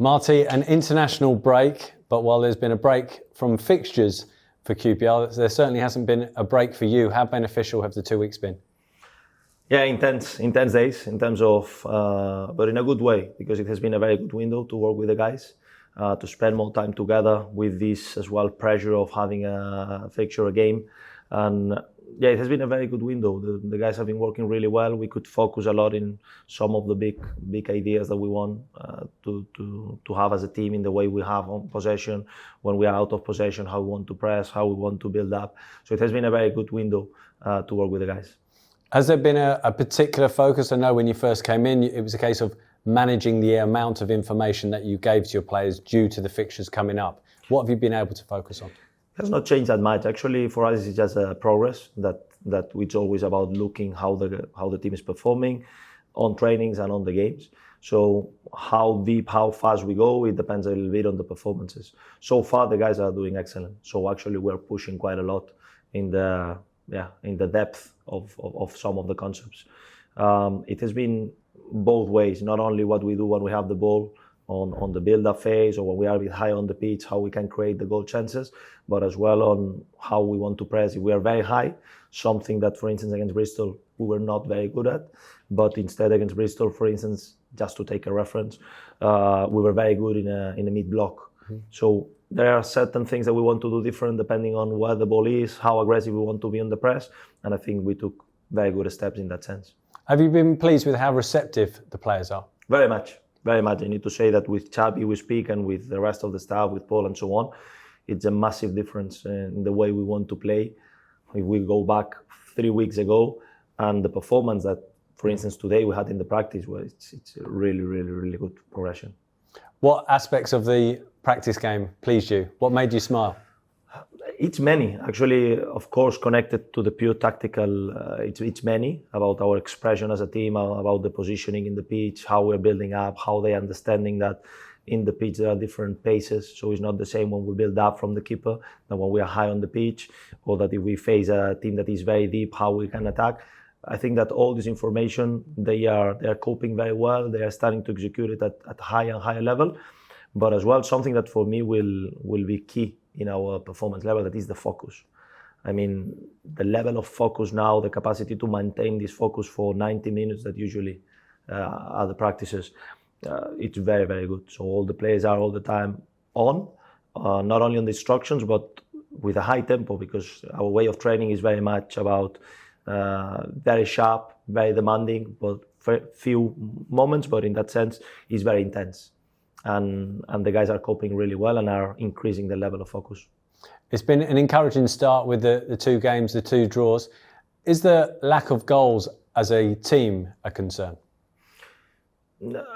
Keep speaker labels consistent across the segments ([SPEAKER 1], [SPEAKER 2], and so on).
[SPEAKER 1] Martí, an international break, but while there's been a break from fixtures for QPR, there certainly hasn't been a break for you. How beneficial have the 2 weeks been?
[SPEAKER 2] Yeah, intense days in terms of, but in a good way, because it has been a very good window to work with the guys, to spend more time together with this as well pressure of having a fixture, a game. And yeah, it has been a very good window. The guys have been working really well. We could focus a lot in some of the big ideas that we want to have as a team, in the way we have on possession, when we are out of possession, how we want to press, how we want to build up. So it has been a very good window to work with the guys.
[SPEAKER 1] Has there been a particular focus? I know when you first came in, it was a case of managing the amount of information that you gave to your players due to the fixtures coming up. What have you been able to focus on?
[SPEAKER 2] It has not changed that much. Actually, for us, it's just a progress that it's always about looking how the team is performing on trainings and on the games. So how deep, how fast we go, it depends a little bit on the performances. So far, the guys are doing excellent. So actually, we're pushing quite a lot in the depth of some of the concepts. It has been both ways, not only what we do when we have the ball on the build-up phase, or when we are a bit high on the pitch, how we can create the goal chances, but as well on how we want to press. If we are very high, something that, for instance, against Bristol, we were not very good at, but instead against Bristol, for instance, just to take a reference, we were very good in a mid-block. Mm-hmm. So there are certain things that we want to do different depending on where the ball is, how aggressive we want to be on the press, and I think we took very good steps in that sense.
[SPEAKER 1] Have you been pleased with how receptive the players are?
[SPEAKER 2] Very much. Very much. I need to say that with Xabi we speak, and with the rest of the staff, with Paul and so on, it's a massive difference in the way we want to play. If we go back 3 weeks ago, and the performance that, for instance, today we had in the practice, it's a really, really, really good progression. What
[SPEAKER 1] aspects of the practice game pleased you? What made you smile?
[SPEAKER 2] It's many, actually, of course, connected to the pure tactical. It's many about our expression as a team, about the positioning in the pitch, how we're building up, how they're understanding that in the pitch there are different paces. So it's not the same when we build up from the keeper than when we are high on the pitch, or that if we face a team that is very deep, how we can attack. I think that all this information, they are coping very well. They are starting to execute it at higher and higher level. But as well, something that for me will be key in our performance level, that is the focus. I mean, the level of focus now, the capacity to maintain this focus for 90 minutes that usually are the practices, it's very, very good. So all the players are all the time on, not only on the instructions, but with a high tempo, because our way of training is very much about very sharp, very demanding, but few moments, but in that sense, it's very intense. And the guys are coping really well and are increasing the level of focus.
[SPEAKER 1] It's been an encouraging start with the 2 games, the 2 draws. Is the lack of goals as a team a concern?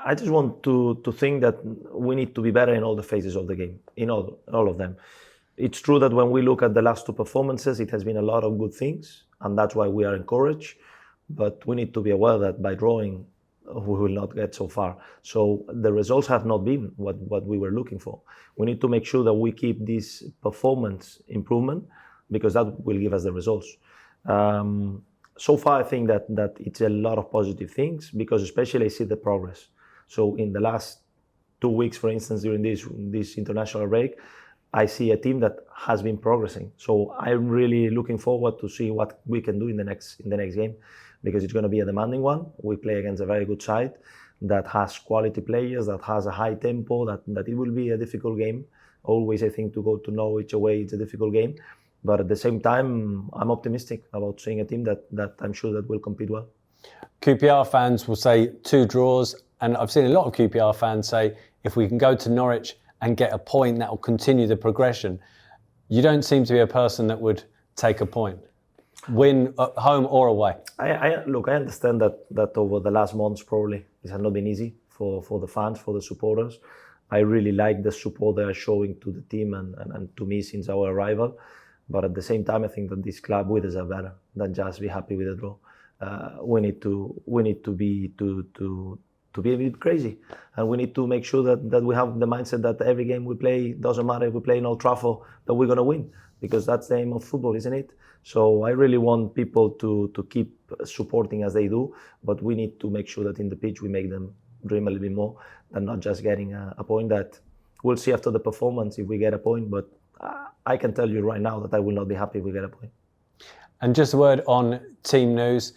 [SPEAKER 2] I just want to think that we need to be better in all the phases of the game, in all of them. It's true that when we look at the last 2 performances, it has been a lot of good things, and that's why we are encouraged. But we need to be aware that by drawing, we will not get so far. So the results have not been what we were looking for. We need to make sure that we keep this performance improvement, because that will give us the results. So far, I think that it's a lot of positive things, because especially I see the progress. So in the last 2 weeks, for instance, during this international break, I see a team that has been progressing. So I'm really looking forward to see what we can do in the next game, because it's going to be a demanding one. We play against a very good side that has quality players, that has a high tempo, that it will be a difficult game. Always, I think, to go to Norwich away, it's a difficult game. But at the same time, I'm optimistic about seeing a team that I'm sure that will compete well.
[SPEAKER 1] QPR fans will say 2 draws, and I've seen a lot of QPR fans say, if we can go to Norwich and get a point, that will continue the progression. You don't seem to be a person that would take a point, win at home or away.
[SPEAKER 2] Look, I understand that over the last months, probably, it has not been easy for the fans, for the supporters. I really like the support they are showing to the team and to me since our arrival. But at the same time, I think that this club with us are better than just be happy with a draw. We need to be a bit crazy, and we need to make sure that we have the mindset that every game we play, doesn't matter if we play in Old Trafford, that we're gonna win, because that's the aim of football, isn't it? So I really want people to keep supporting as they do, but we need to make sure that in the pitch we make them dream a little bit more than not just getting a point. That we'll see after the performance if we get a point, but I can tell you right now that I will not be happy if we get a point.
[SPEAKER 1] And just a word on team news.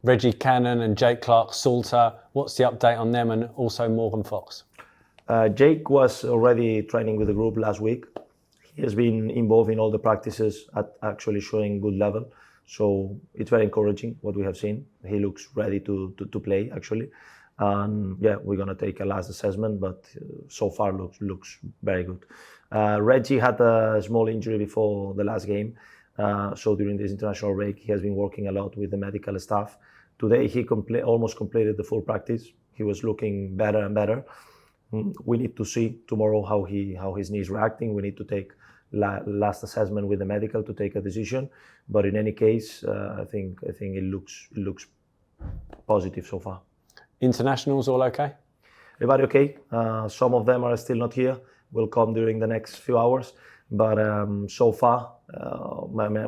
[SPEAKER 1] Reggie Cannon and Jake Clark-Salter, what's the update on them, and also Morgan Fox?
[SPEAKER 2] Jake was already training with the group last week. He has been involved in all the practices at actually showing good level. So it's very encouraging what we have seen. He looks ready to play actually. And yeah, we're going to take a last assessment, but so far looks very good. Reggie had a small injury before the last game. So during this international break, he has been working a lot with the medical staff. Today, he almost completed the full practice. He was looking better and better. We need to see tomorrow how his knee is reacting. We need to take last assessment with the medical to take a decision. But in any case, I think it looks positive so far.
[SPEAKER 1] Internationals all okay?
[SPEAKER 2] Everybody okay. Some of them are still not here. Will come during the next few hours. But so far,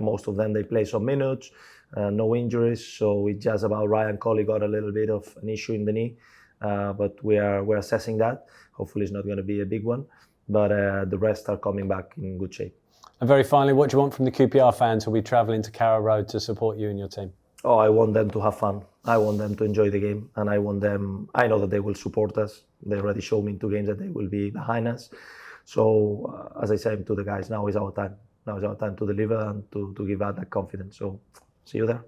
[SPEAKER 2] most of them, they play some minutes, no injuries. So it's just about Ryan Colley got a little bit of an issue in the knee. But we're assessing that. Hopefully it's not going to be a big one. But the rest are coming back in good shape.
[SPEAKER 1] And very finally, what do you want from the QPR fans who'll be travelling to Carrow Road to support you and your team?
[SPEAKER 2] Oh, I want them to have fun. I want them to enjoy the game. And I know that they will support us. They already showed me in 2 games that they will be behind us. So, as I said to the guys, now is our time. Now is our time to deliver and to give out that confidence. So, see you there.